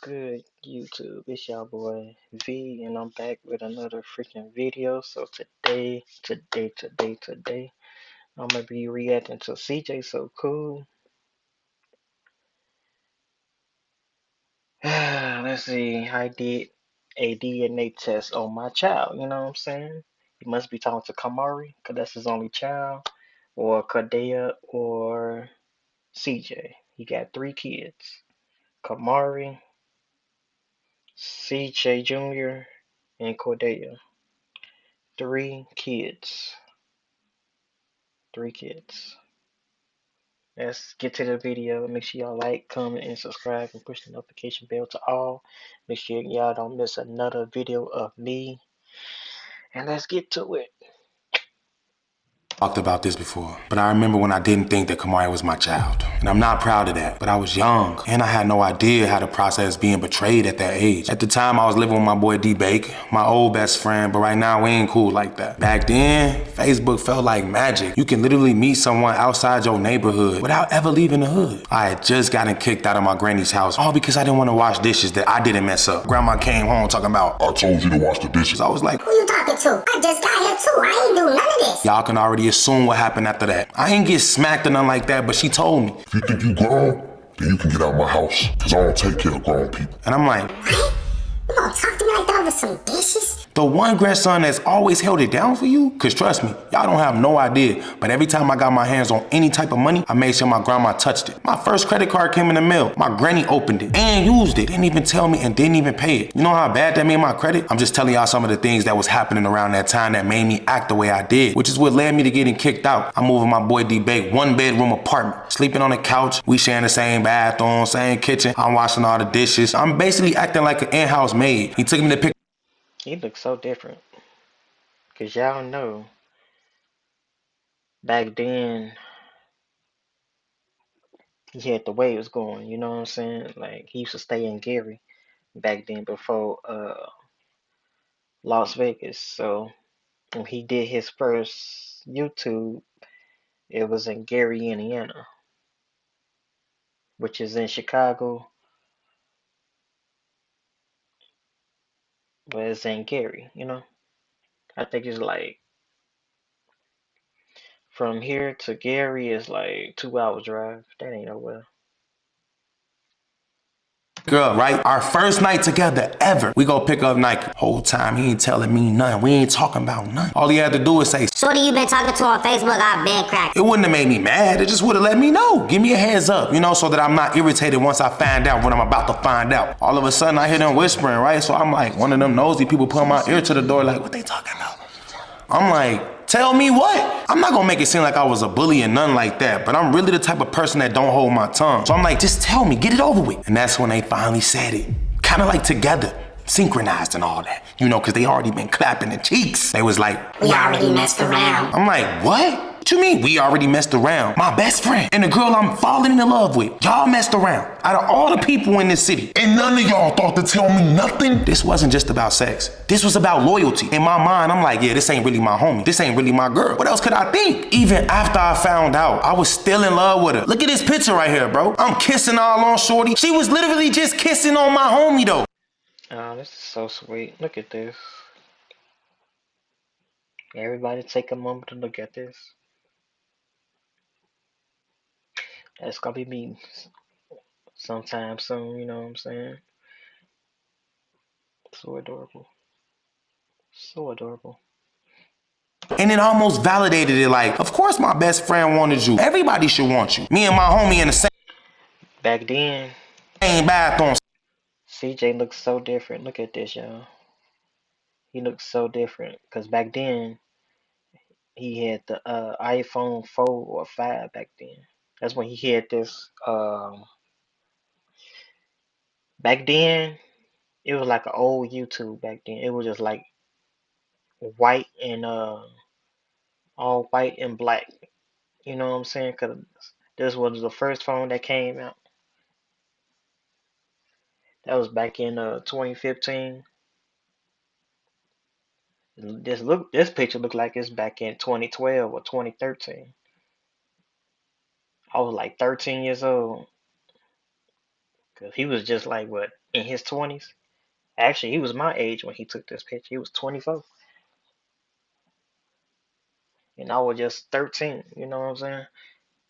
Good YouTube? It's your boy V, and I'm back with another freaking video. So today, I'm gonna be reacting to CJ So Cool. Let's see. I did a DNA test on my child. You know what I'm saying? He must be talking to Kamari, cause that's his only child, or Kadea, or CJ. He got 3 kids: Kamari, CJ Jr., and Cordelia. 3 kids. 3 kids. Let's get to the video. Make sure y'all like, comment, and subscribe, and push the notification bell to all. Make sure y'all don't miss another video of me. And let's get to it. Talked about this before, but I remember when I didn't think that Kamari was my child. And I'm not proud of that, but I was young, and I had no idea how to process being betrayed at that age. At the time, I was living with my boy D-Bake, my old best friend, but right now, we ain't cool like that. Back then, Facebook felt like magic. You can literally meet someone outside your neighborhood without ever leaving the hood. I had just gotten kicked out of my granny's house, all because I didn't want to wash dishes that I didn't mess up. Grandma came home talking about, "I told you to wash the dishes." I was like, "Who you talking to? I just got here too. I ain't do none of this." Y'all can already assume what happened after that. I ain't get smacked or nothing like that, but she told me, "If you think you grown, then you can get out of my house, cause I don't take care of grown people." And I'm like, "What? You gonna talk to me like that over some dishes?" the one grandson that's always held it down for you? Cause trust me, y'all don't have no idea, but every time I got my hands on any type of money, I made sure my grandma touched it. My first credit card came in the mail. My granny opened it and used it. Didn't even tell me and didn't even pay it. You know how bad that made my credit? I'm just telling y'all some of the things that was happening around that time that made me act the way I did, which is what led me to getting kicked out. I'm moving my boy D-Bake, 1-bedroom apartment, sleeping on the couch. We sharing the same bathroom, same kitchen. I'm washing all the dishes. I'm basically acting like an in-house maid. He took me to pick. He looks so different. Cause y'all know, back then, he had the way it was going. You know what I'm saying? Like, he used to stay in Gary back then before Las Vegas. So when he did his first YouTube, it was in Gary, Indiana, which is in Chicago, but it's in Gary, you know? I think it's like from here to Gary is like 2 hours drive. That ain't nowhere. Girl, right? Our first night together ever. We go pick up Nike. Whole time he ain't telling me nothing. We ain't talking about nothing. All he had to do is say, "Shorty, you been talking to on Facebook, I've been cracked." it wouldn't have made me mad. It just would have let me know. Give me a heads up, you know, so that I'm not irritated once I find out what I'm about to find out. All of a sudden I hear them whispering, right? So I'm like, one of them nosy people putting my ear to the door like, what they talking about? I'm like, tell me what? I'm not gonna make it seem like I was a bully and nothing like that, but I'm really the type of person that don't hold my tongue. So I'm like, just tell me, get it over with. And that's when they finally said it. Kind of like together, synchronized and all that. You know, cause they already been clapping the cheeks. They was like, "We already messed around." I'm like, what? What you mean we already messed around? My best friend and the girl I'm falling in love with, y'all messed around. Out of all the people in this city, And none of y'all thought to tell me nothing? this wasn't just about sex. This was about loyalty. In my mind, I'm like, yeah, this ain't really my homie. This ain't really my girl. What else could I think? Even after I found out, I was still in love with her. Look at this picture right here, bro. I'm kissing all on shorty. She was literally just kissing on my homie though. Oh, this is so sweet. Look at this. Everybody take a moment to look at this. That's gonna be me sometime soon, you know what I'm saying? So adorable. So adorable. And it almost validated it like, of course my best friend wanted you. Everybody should want you. Me and my homie in the Back then, same bathroom. CJ looks so different. Look at this, y'all. He looks so different. Because back then, he had the iPhone 4 or 5 back then. That's when he had this. Back then, it was like an old YouTube back then. It was just like white and all white and black. You know what I'm saying? Because this was the first phone that came out. That was back in 2015. This picture looked like it's back in 2012 or 2013. I was like 13 years old. Cause he was just like what in his 20s. Actually, he was my age when he took this picture. He was 24, and I was just 13. You know what I'm saying?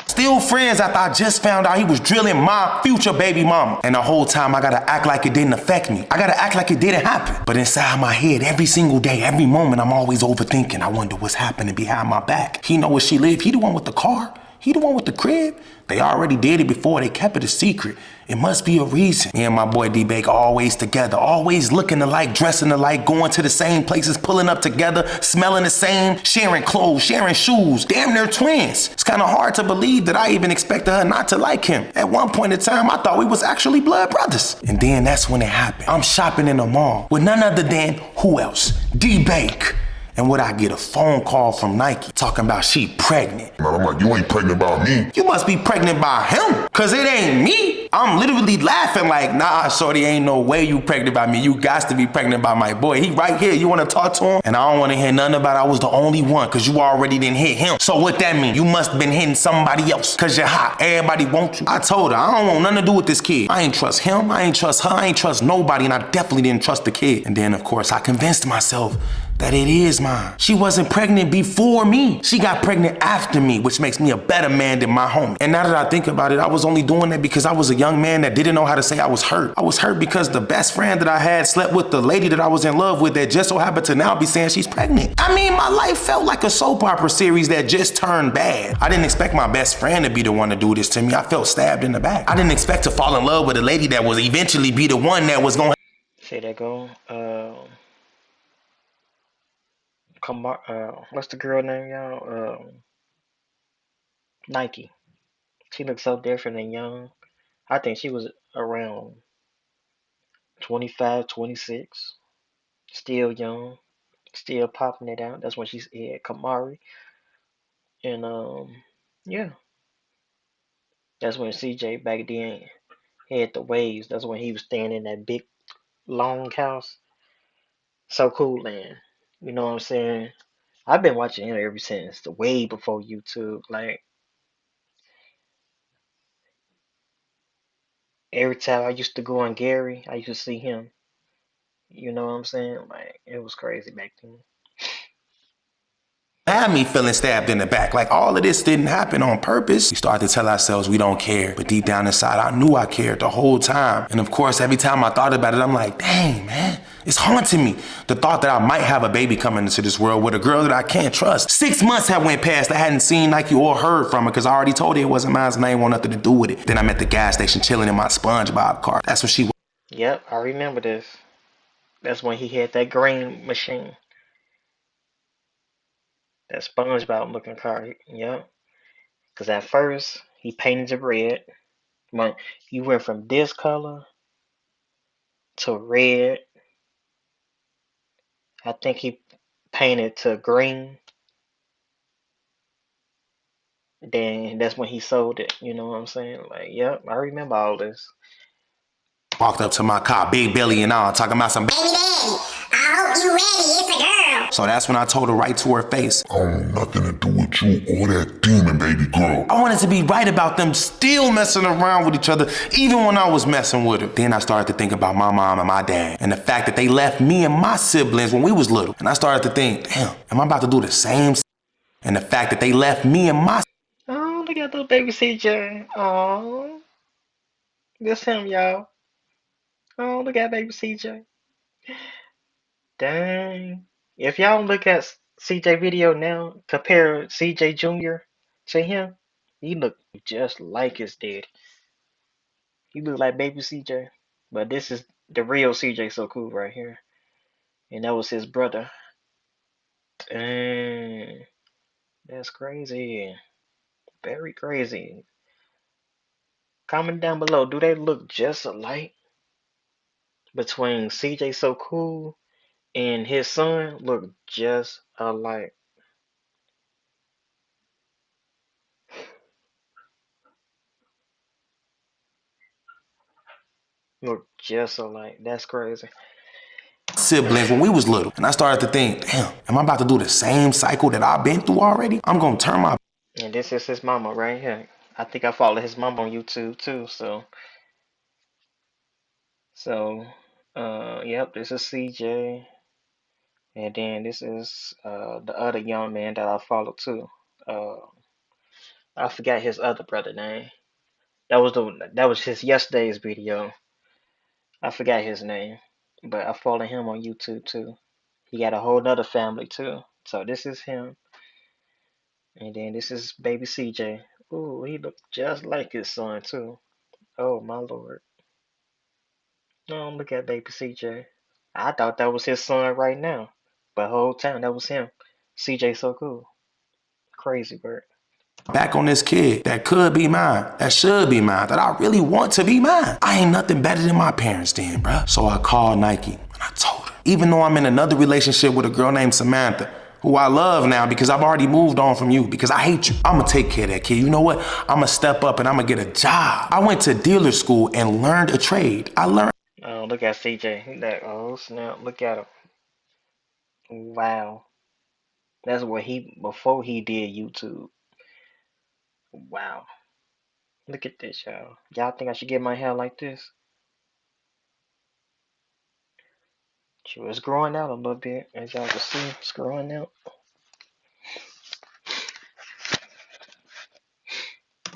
Still friends after I just found out he was drilling my future baby mama. And the whole time I gotta act like it didn't affect me. I gotta act like it didn't happen. But inside my head, every single day, every moment, I'm always overthinking. I wonder what's happening behind my back. He know where she live. He the one with the car. He the one with the crib. They already did it before. They kept it a secret. It must be a reason. Me and my boy D-Bake always together, always looking alike, dressing alike, going to the same places, pulling up together, smelling the same, sharing clothes, sharing shoes, damn near twins. It's kind of hard to believe that I even expected her not to like him. At one point in time, I thought we was actually blood brothers. And then that's when it happened. I'm shopping in the mall with none other than, who else? D-Bake. And would I get a phone call from Nike talking about she pregnant? Man, I'm like, you ain't pregnant by me. You must be pregnant by him, cause it ain't me. I'm literally laughing like, nah, shorty, ain't no way you pregnant by me. You got to be pregnant by my boy. He right here. You wanna talk to him? And I don't wanna hear nothing about I was the only one, cause you already didn't hit him. So what that mean? You must been hitting somebody else, cause you're hot. Everybody want you. I told her, I don't want nothing to do with this kid. I ain't trust him, I ain't trust her, I ain't trust nobody, and I definitely didn't trust the kid. And then, of course, I convinced myself that it is mine. She wasn't pregnant before me. She got pregnant after me, which makes me a better man than my homie. And now that I think about it, I was only doing that because I was a young man that didn't know how to say I was hurt. I was hurt because the best friend that I had slept with the lady that I was in love with that just so happened to now be saying she's pregnant. I mean, my life felt like a soap opera series that just turned bad. I didn't expect my best friend to be the one to do this to me. I felt stabbed in the back. I didn't expect to fall in love with a lady that was eventually be the one that was gonna See that go. What's the girl name, y'all? Nike. She looks so different and young. I think she was around 25, 26. Still young. Still popping it out. That's when she's at Kamari. And yeah. That's when CJ back then had the waves. That's when he was staying in that big long house. So cool, man. You know what I'm saying? I've been watching him ever since, the way before YouTube. Like every time I used to go on Gary, I used to see him. You know what I'm saying? Like it was crazy back then. had me feeling stabbed in the back. Like all of this didn't happen on purpose. We started to tell ourselves we don't care. But deep down inside, I knew I cared the whole time. And of course, every time I thought about it, I'm like, dang, man, it's haunting me. The thought that I might have a baby coming into this world with a girl that I can't trust. 6 months had went past. I hadn't seen Nike or heard from her because I already told her it wasn't mine and I didn't want nothing to do with it. Then I'm at the gas station chilling in my SpongeBob car. That's what she was. Yep, I remember this. That's when he had that green machine. That SpongeBob looking car. Yep. Because at first, he painted it red. When you went from this color to red, I think he painted to green. Then that's when he sold it. You know what I'm saying? Like, yep, I remember all this. Walked up to my car, big belly and all, talking about some Baby daddy, I hope you ready. It's a girl. So that's when I told her right to her face. I don't want nothing to do with you or that demon baby girl. I wanted to be right about them still messing around with each other, even when I was messing with her. Then I started to think about my mom and my dad, and the fact that they left me and my siblings when we was little. And I started to think, damn, am I about to do the same? And the fact that they left me and my... Oh, look at little baby CJ. Oh, this him, y'all. Oh, look at baby CJ. Dang. If y'all look at CJ video now, compare CJ Jr. to him, he look just like his dad. He look like baby CJ. But this is the real CJ So Cool right here. And that was his brother. Dang. That's crazy. Very crazy. Comment down below, do they look just alike? Between CJ So Cool and his son look just alike. Look just alike. That's crazy. siblings when we was little. And I started to think, damn, am I about to do the same cycle that I've been through already? I'm gonna turn my... And this is his mama right here. I think I follow his mama on YouTube too, so So, yep, this is CJ, and then this is the other young man that I follow too. Uh, I forgot his other brother name. That was his yesterday's video. I forgot his name, but I follow him on YouTube too. He got a whole nother family too. So this is him, and then this is baby CJ. Ooh, he look just like his son too. Oh my lord. Oh, look at baby CJ. I thought that was his son right now, but the whole time that was him. CJ so cool. Crazy bird. Back on this kid that could be mine, that should be mine, that I really want to be mine. I ain't nothing better than my parents then, bruh. So I called Nike and I told her, even though I'm in another relationship with a girl named Samantha, who I love now because I've already moved on from you because I hate you. I'ma take care of that kid. You know what? I'ma step up and I'ma get a job. I went to dealer school and learned a trade. I learned Oh, look at CJ. He like, oh snap, look at him. Wow. That's what he before he did YouTube. Wow. Look at this, y'all. Y'all think I should get my hair like this? Sure, it's growing out a little bit, as y'all can see. It's growing out.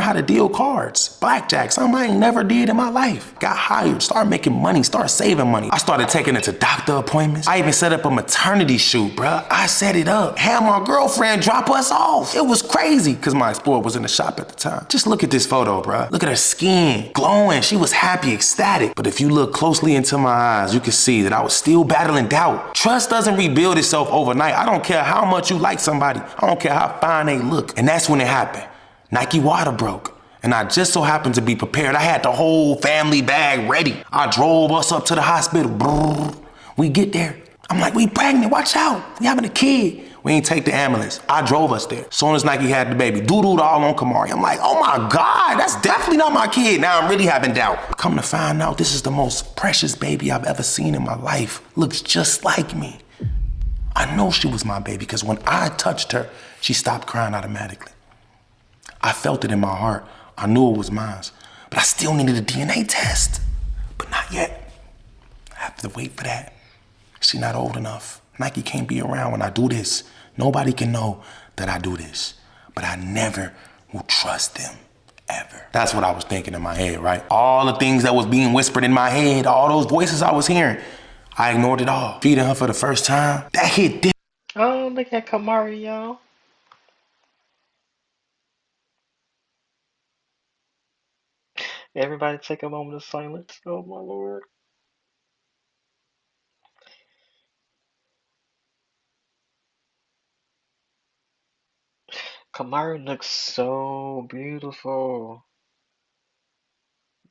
how to deal cards, blackjack, something I ain't never did in my life. Got hired, started making money, started saving money. I started taking it to doctor appointments. I even set up a maternity shoot, bruh. I set it up. Had my girlfriend drop us off. It was crazy, cause my sport was in the shop at the time. Just look at this photo, bruh. Look at her skin, glowing. She was happy, ecstatic. But if you look closely into my eyes, you can see that I was still battling doubt. Trust doesn't rebuild itself overnight. I don't care how much you like somebody. I don't care how fine they look. And that's when it happened. Nike water broke, and I just so happened to be prepared. I had the whole family bag ready. I drove us up to the hospital. Brrr. We get there. I'm like, we pregnant, watch out. We having a kid. We ain't take the ambulance. I drove us there. Soon as Nike had the baby, doo-dooed all on Kamari. I'm like, oh my God, that's definitely not my kid. Now I'm really having doubt. Come to find out, this is the most precious baby I've ever seen in my life. Looks just like me. I know she was my baby because when I touched her, she stopped crying automatically. I felt it in my heart. I knew it was mine. But I still needed a DNA test. But not yet. I have to wait for that. She's not old enough. Nike can't be around when I do this. Nobody can know that I do this. But I never will trust them, ever. That's what I was thinking in my head, right? All the things that was being whispered in my head, all those voices I was hearing, I ignored it all. Feeding her for the first time, that hit different. Oh, look at Kamari, y'all. Everybody take a moment of silence. Oh my lord. Kamari looks so beautiful.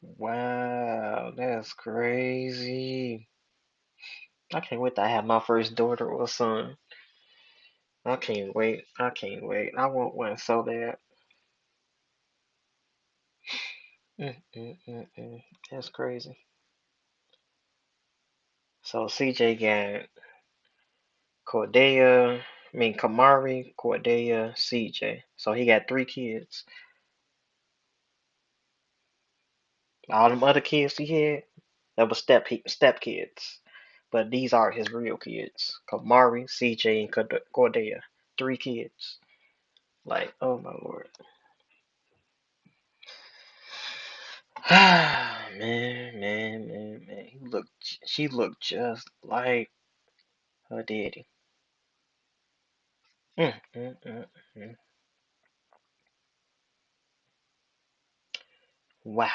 Wow, that's crazy. I can't wait to have my first daughter or son. I can't wait. I can't wait. I want one so bad. Mm. That's crazy. So CJ got Kamari, Cordelia, CJ. So he got three kids. All them other kids he had, that was step kids. But these are his real kids. Kamari, CJ, and Cordelia. Three kids. Like, oh my lord. Man. She looked just like her daddy. Mm. Wow.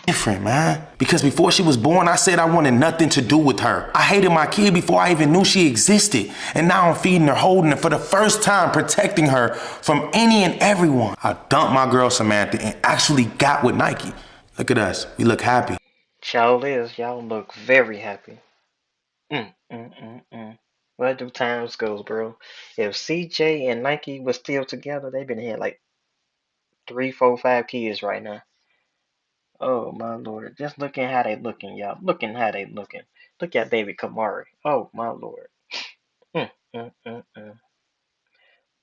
Different, man. Because before she was born, I said I wanted nothing to do with her. I hated my kid before I even knew she existed. And now I'm feeding her, holding her for the first time, protecting her from any and everyone. I dumped my girl Samantha and actually got with Nike. Look at us. We look happy. Y'all is. Y'all look very happy. Mm. Where do times goes, bro? If CJ and Nike was still together, they been had like 3, 4, 5 kids right now. Oh my lord. Just looking how they looking, y'all. Looking how they looking. Look at baby Kamari. Oh my lord. Mm.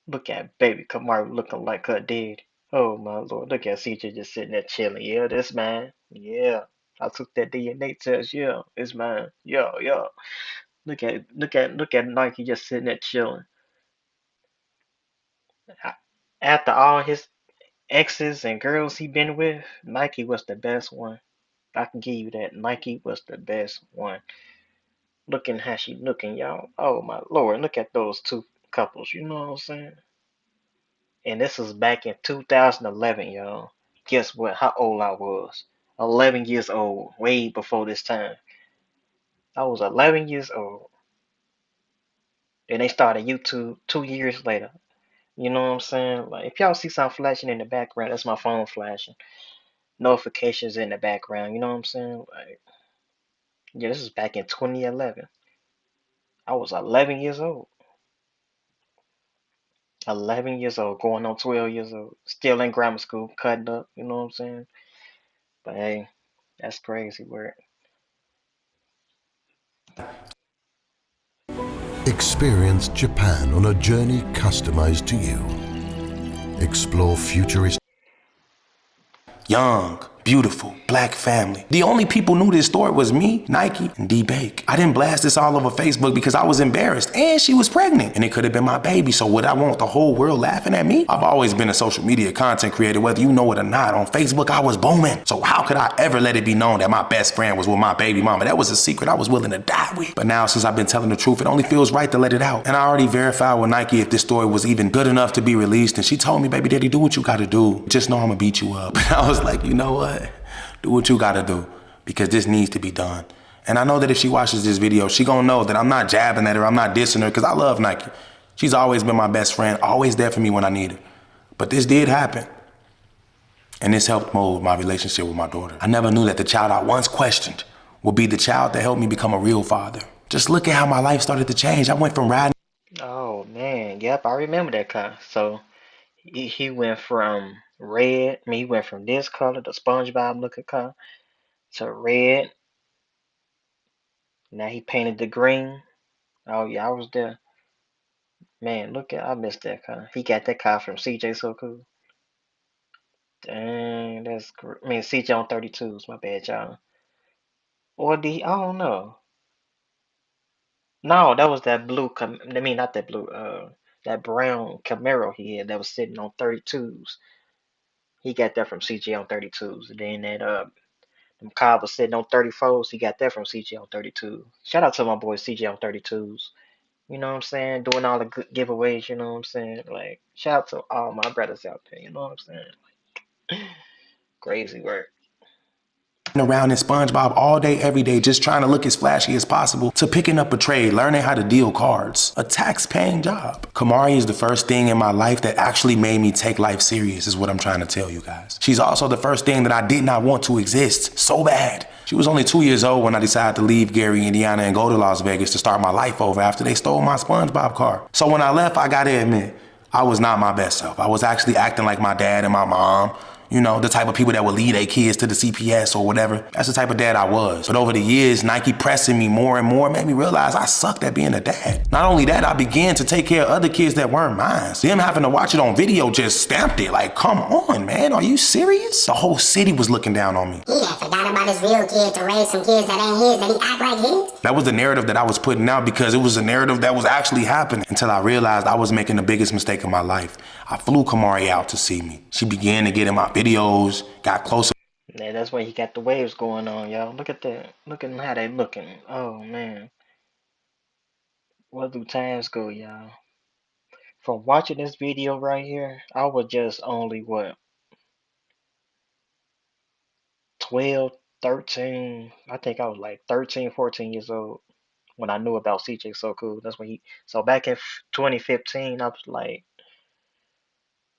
Look at baby Kamari looking like her dad. Oh my lord. Look at CJ just sitting there chilling. Yeah, this man. Yeah. I took that DNA test. Yeah, it's mine. Yeah, yeah. Look at Nike just sitting there chilling. After all his exes and girls he been with, Nike was the best one. I can give you that. Nike was the best one. Looking how she looking, y'all. Oh my lord, look at those two couples. You know what I'm saying? And this was back in 2011, y'all. Guess what? How old I was? 11 years old. Way before this time. I was 11 years old. And they started YouTube 2 years later. You know what I'm saying? Like, if y'all see something flashing in the background, that's my phone flashing. Notifications in the background. You know what I'm saying? Like, yeah, this is back in 2011. I was 11 years old. 11 years old, going on 12 years old. Still in grammar school, cutting up. You know what I'm saying? But hey, that's crazy work. Experience Japan on a journey customized to you. Explore futuristic. Young, beautiful, black family. The only people knew this story was me, Nike, and D-Bake. I didn't blast this all over Facebook because I was embarrassed, and she was pregnant, and it could have been my baby, so would I want the whole world laughing at me? I've always been a social media content creator, whether you know it or not. On Facebook, I was booming, so how could I ever let it be known that my best friend was with my baby mama? That was a secret I was willing to die with. But now, since I've been telling the truth, it only feels right to let it out. And I already verified with Nike if this story was even good enough to be released, and she told me, baby daddy, do what you gotta do. Just know I'ma beat you up. And I was like, you know what? Do what you gotta do, because this needs to be done. And I know that if she watches this video, she gonna know that I'm not jabbing at her, I'm not dissing her, because I love Nike. She's always been my best friend, always there for me when I need her. But this did happen. And this helped mold my relationship with my daughter. I never knew that the child I once questioned would be the child that helped me become a real father. Just look at how my life started to change. I went from riding. Oh man, yep, I remember that car. So he went from red, I mean, he went from this color, the SpongeBob looking car, to red. Now he painted the green. Oh yeah, I was there. Man, I missed that car. He got that car from CJ So Cool. Dang, that's I mean CJ on 32s, my bad, y'all. Or I don't know. No, that was that blue. I mean, not that blue. That brown Camaro he had that was sitting on 32s. He got that from CJ on 32s. And then that them Cobb was sitting on 34s. He got that from CJ on 32. Shout out to my boy CJ on 32s. You know what I'm saying? Doing all the good giveaways. You know what I'm saying? Like, shout out to all my brothers out there. You know what I'm saying? Crazy work. Around in SpongeBob all day, every day, just trying to look as flashy as possible, to picking up a trade, learning how to deal cards. A tax-paying job. Kamari is the first thing in my life that actually made me take life serious, is what I'm trying to tell you guys. She's also the first thing that I did not want to exist so bad. She was only 2 years old when I decided to leave Gary, Indiana and go to Las Vegas to start my life over after they stole my SpongeBob car. So when I left, I gotta admit, I was not my best self. I was actually acting like my dad and my mom. You know, the type of people that would lead their kids to the CPS or whatever. That's the type of dad I was. But over the years, Nike pressing me more and more made me realize I sucked at being a dad. Not only that, I began to take care of other kids that weren't mine. Them having to watch it on video just stamped it. Like, come on, man, are you serious? The whole city was looking down on me. He had forgot about his real kid to raise some kids that ain't his, and he act like his. That was the narrative that I was putting out because it was a narrative that was actually happening until I realized I was making the biggest mistake of my life. I flew Kamari out to see me. She began to get in my videos, got closer. Yeah, that's why he got the waves going on, y'all. Look at that. Look at how they looking. Oh man. Where do times go, y'all? From watching this video right here, I was just only what 12, 13. I think I was like 13, 14 years old when I knew about CJ So Cool. That's when he so back in 2015, I was like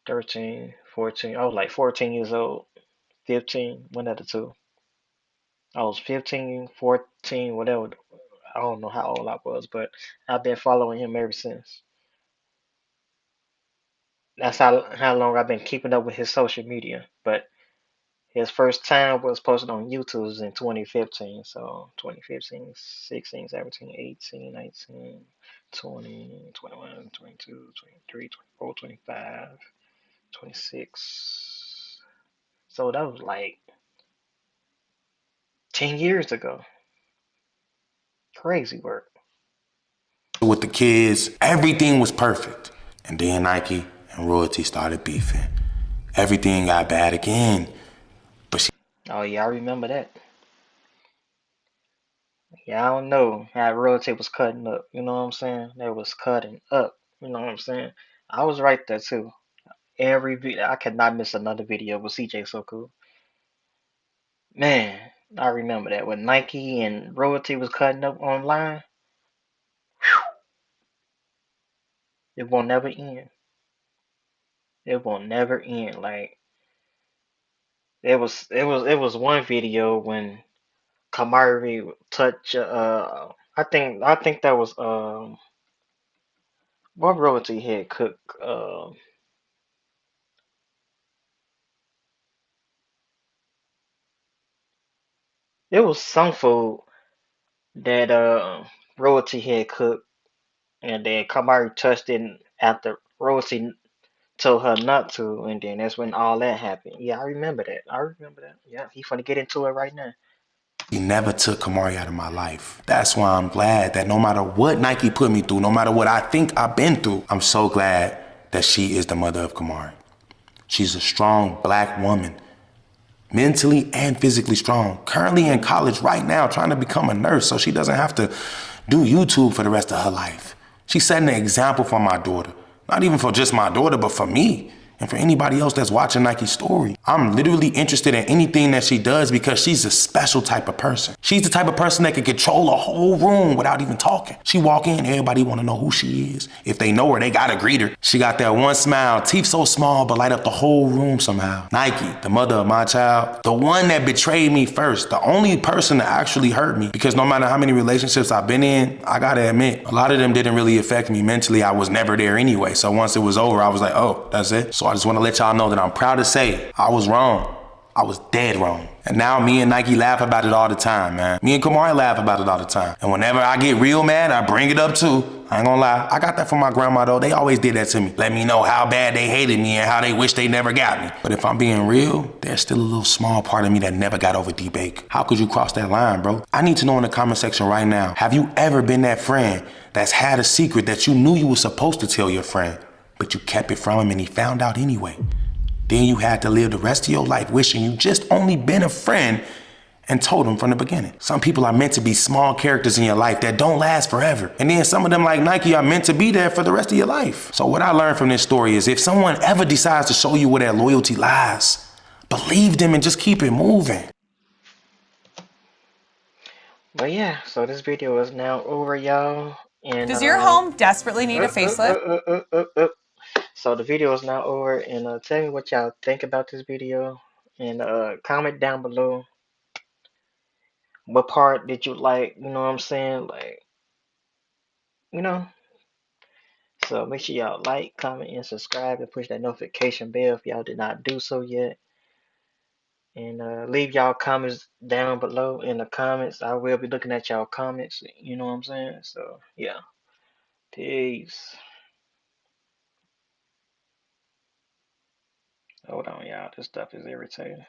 13, 14. I was like 14 years old. 15, one of the two. I was 15, 14, whatever. I don't know how old I was, but I've been following him ever since. That's how long I've been keeping up with his social media. But his first time was posted on YouTube in 2015. So 2015, 16, 17, 18, 19, 20, 21, 22, 23, 24, 25, 26. So that was like 10 years ago. Crazy work. With the kids, everything was perfect. And then Nike and Royalty started beefing. Everything got bad again. But she Oh yeah, I remember that. Yeah, I don't know how Royalty was cutting up. You know what I'm saying? They was cutting up. You know what I'm saying? I was right there too. Every video, I could not miss another video with CJ So Cool. Man, I remember that when Nike and Royalty was cutting up online. It will never end. It will never end. Like it was one video when Kamari touch I think that was what Royalty had cooked it was some food that Royalty had cooked, and then Kamari touched it after Royalty told her not to, and then that's when all that happened. Yeah, I remember that. I remember that. Yeah, he finna get into it right now. never took Kamari out of my life. That's why I'm glad that no matter what Nike put me through, no matter what I think I've been through, I'm so glad that she is the mother of Kamari. She's a strong black woman, mentally and physically strong. Currently in college right now, trying to become a nurse so she doesn't have to do YouTube for the rest of her life. She's setting an example for my daughter. Not even for just my daughter, but for me. And for anybody else that's watching Nike's story. I'm literally interested in anything that she does because she's a special type of person. She's the type of person that can control a whole room without even talking. She walk in, everybody wanna know who she is. If they know her, they gotta greet her. She got that one smile, teeth so small, but light up the whole room somehow. Nike, the mother of my child, the one that betrayed me first, the only person that actually hurt me, because no matter how many relationships I've been in, I gotta admit, a lot of them didn't really affect me mentally. I was never there anyway. So once it was over, I was like, oh, that's it. So I just wanna let y'all know that I'm proud to say I was wrong. I was dead wrong. And now me and Nike laugh about it all the time, man. Me and Kamari laugh about it all the time. And whenever I get real mad, I bring it up too. I ain't gonna lie. I got that from my grandma though. They always did that to me. Let me know how bad they hated me and how they wish they never got me. But if I'm being real, there's still a little small part of me that never got over D-Bake. How could you cross that line, bro? I need to know in the comment section right now. Have you ever been that friend that's had a secret that you knew you were supposed to tell your friend, but you kept it from him and he found out anyway? Then you had to live the rest of your life wishing you just only been a friend and told him from the beginning. Some people are meant to be small characters in your life that don't last forever. And then some of them, like Nike, are meant to be there for the rest of your life. So what I learned from this story is if someone ever decides to show you where their loyalty lies, believe them and just keep it moving. But yeah, so this video is now over, y'all. And Does your home desperately need a facelift? So the video is now over, and tell me what y'all think about this video, and comment down below what part did you like. You know what I'm saying? Like, you know. So make sure y'all like, comment, and subscribe, and push that notification bell if y'all did not do so yet. And leave y'all comments down below in the comments. I will be looking at y'all comments. You know what I'm saying? So yeah, peace. Hold on, y'all. This stuff is irritating.